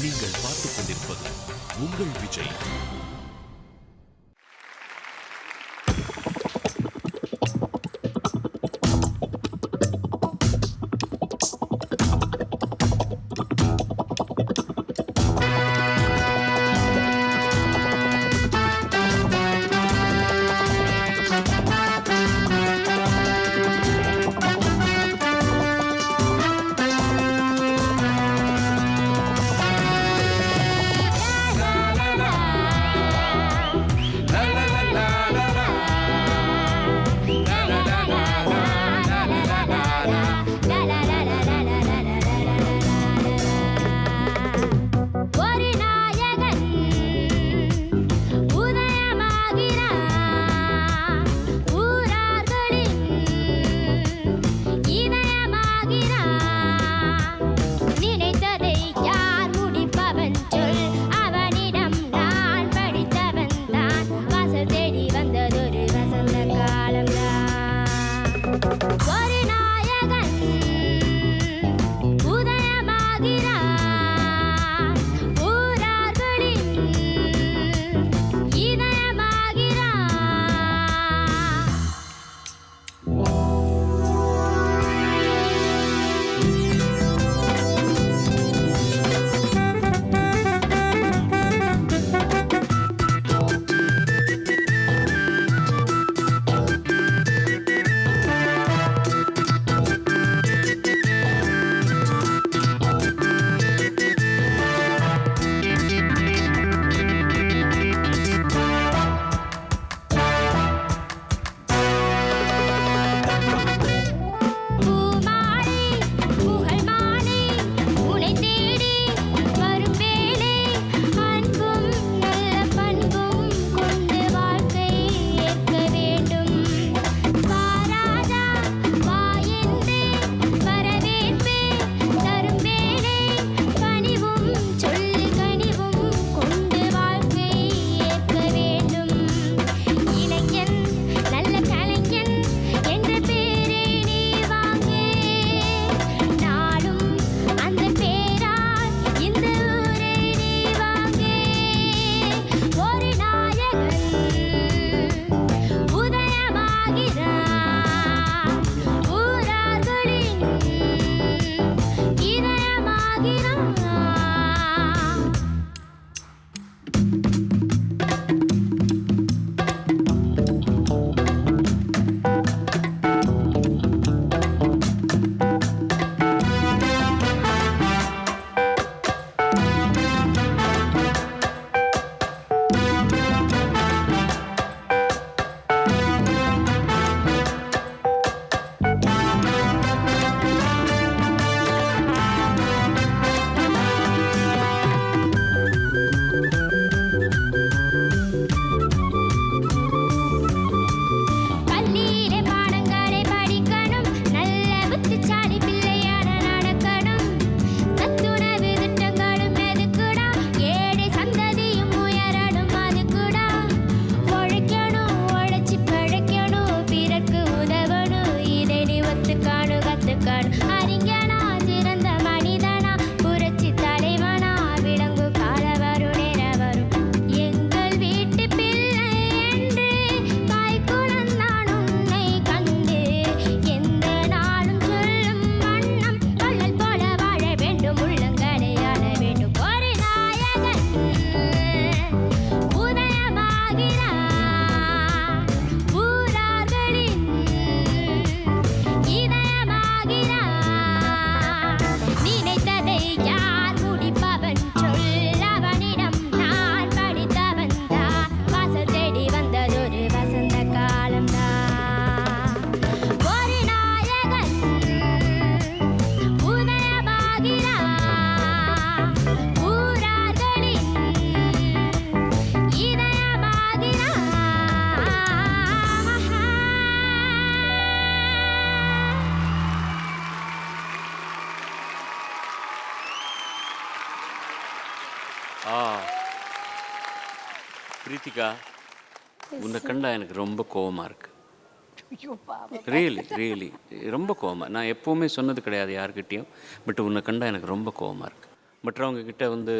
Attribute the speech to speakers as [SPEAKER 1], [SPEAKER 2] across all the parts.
[SPEAKER 1] நீங்கள் பார்த்துக் கொண்டிருப்பது உங்கள் விஜய்.
[SPEAKER 2] பிரீத்திகா, உன்னை கண்டா எனக்கு ரொம்ப கோவமாக இருக்கு. ரியலி ரொம்ப கோவமாக. நான் எப்போவுமே சொன்னது கிடையாது யார்கிட்டையும். பட் உன்னை கண்டா எனக்கு ரொம்ப கோவமாக இருக்கு. மற்றவங்க கிட்ட வந்து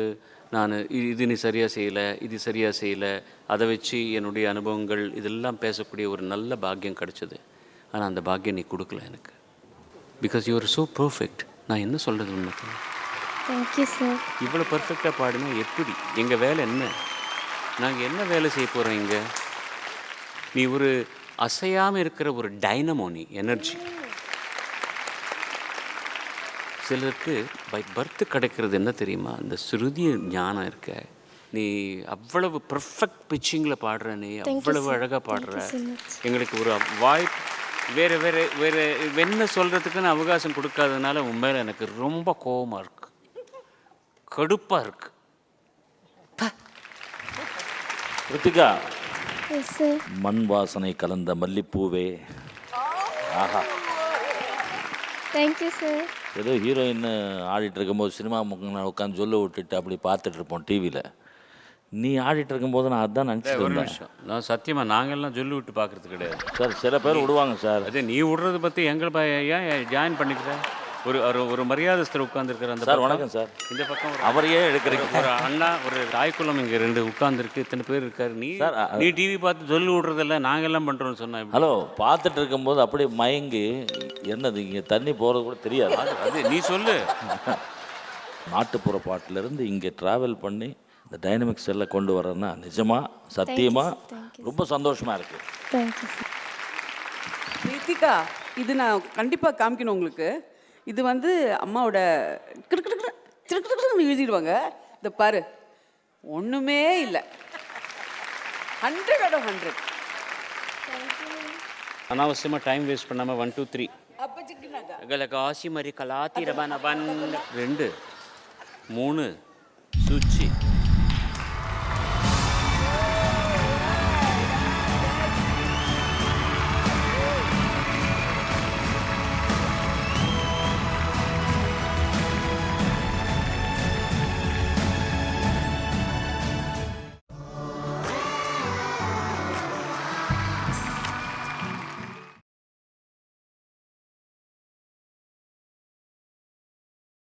[SPEAKER 2] நான் இது நீ சரியாக செய்யலை, இது சரியாக செய்யலை, அதை வச்சு என்னுடைய அனுபவங்கள் இதெல்லாம் பேசக்கூடிய ஒரு நல்ல பாக்கியம் கிடச்சிது. ஆனால் அந்த பாக்கியம் நீ கொடுக்கல எனக்கு. Because you are so perfect. நான் என்ன சொல்கிறது உனக்கு?
[SPEAKER 3] Thank you sir.
[SPEAKER 2] இவ்வளோ பர்ஃபெக்டாக பாடினா எப்படி? எங்கள் வேலை என்ன? நாங்கள் என்ன வேலை செய்ய போகிறோம் இங்கே? நீ ஒரு அசையாமல் இருக்கிற ஒரு டைனமோ, நீ எனர்ஜி. சிலருக்கு பை பர்த்து கிடைக்கிறது என்ன தெரியுமா? அந்த ஸ்ருதி ஞானம் இருக்க. நீ அவ்வளவு பர்ஃபெக்ட் பிச்சிங்கில் பாடுற, நீ அவ்வளவு அழகாக பாடுற. எங்களுக்கு ஒரு வாய்ப்பு வேறு வேறு வேறு என்ன சொல்கிறதுக்குன்னு அவகாசம் கொடுக்காததுனால உன் மேலே எனக்கு ரொம்ப கோபமாக இருக்குது, கடுப்பாக இருக்குது.
[SPEAKER 4] Krithika,
[SPEAKER 3] yes sir.
[SPEAKER 4] மண் வாசனை கலந்த மல்லிப்பூவே. ஆஹா,
[SPEAKER 3] தேங்க்யூ சார்.
[SPEAKER 4] ஏதோ ஹீரோயின் ஆடிட்டு இருக்கும்போது சினிமா முகம் உட்காந்து சொல்ல விட்டுட்டு அப்படி பார்த்துட்டு இருப்போம் டிவியில். நீ ஆடிட்டு இருக்கும்போது நான் அதான் நினச்சிட்டு
[SPEAKER 2] ஒரு
[SPEAKER 4] இருந்தேன்.
[SPEAKER 2] நிமிஷம், நான் சத்தியமாக நாங்கள்லாம் சொல்லி விட்டு பார்க்குறது கிடையாது
[SPEAKER 4] சார். சில பேர் விடுவாங்க சார்.
[SPEAKER 2] அதே நீ விடுறத பற்றி எங்களை ஏன் ஜாயின் பண்ணிக்கிற? ஒரு மரியாதைஸ்தர் உட்காந்துருக்கிற அந்த
[SPEAKER 4] சார்
[SPEAKER 2] பக்கம்,
[SPEAKER 4] வணக்கம் சார்.
[SPEAKER 2] இந்த பக்கம்
[SPEAKER 4] அவரையே எடுக்கிறீங்க.
[SPEAKER 2] ஒரு அண்ணா, ஒரு தாய்க்குளம் இங்கே 2 உட்காந்துருக்கு, இத்தனை பேர் இருக்காரு.
[SPEAKER 4] சார்,
[SPEAKER 2] நீ டிவி பார்த்து சொல்லி விடுறதில்ல, நாங்கெல்லாம் பண்ணுறோன்னு சொன்னா எப்படி?
[SPEAKER 4] ஹலோ, பார்த்துட்டு இருக்கும்போது அப்படியே மயங்கி என்னது இங்கே தண்ணி போகிறது கூட தெரியாது.
[SPEAKER 2] அது நீ சொல்லு.
[SPEAKER 4] நாட்டுப்புற பாட்டிலேருந்து இங்கே ட்ராவல் பண்ணி இந்த டைனமிக் செல்லை கொண்டு வரேன்னா நிஜமாக சத்தியமாக ரொம்ப சந்தோஷமாக இருக்குது.
[SPEAKER 3] Thank you sir.
[SPEAKER 5] ரித்திகா, இது நான் கண்டிப்பாக காமிக்கணும் உங்களுக்கு. இது வந்து அம்மாவோட கிறுக்கிட்டு எழுதிடுவாங்க. இந்த பாரு, ஒன்றுமே இல்லை. 100 out of 100.
[SPEAKER 2] அனாவசியமாக டைம் வேஸ்ட் பண்ணாமல் 1 2 3
[SPEAKER 5] அப்போ சிக்கினாக்கா
[SPEAKER 2] காசி மாதிரி கலாத்தி ரபான் 2 3 சுச்சி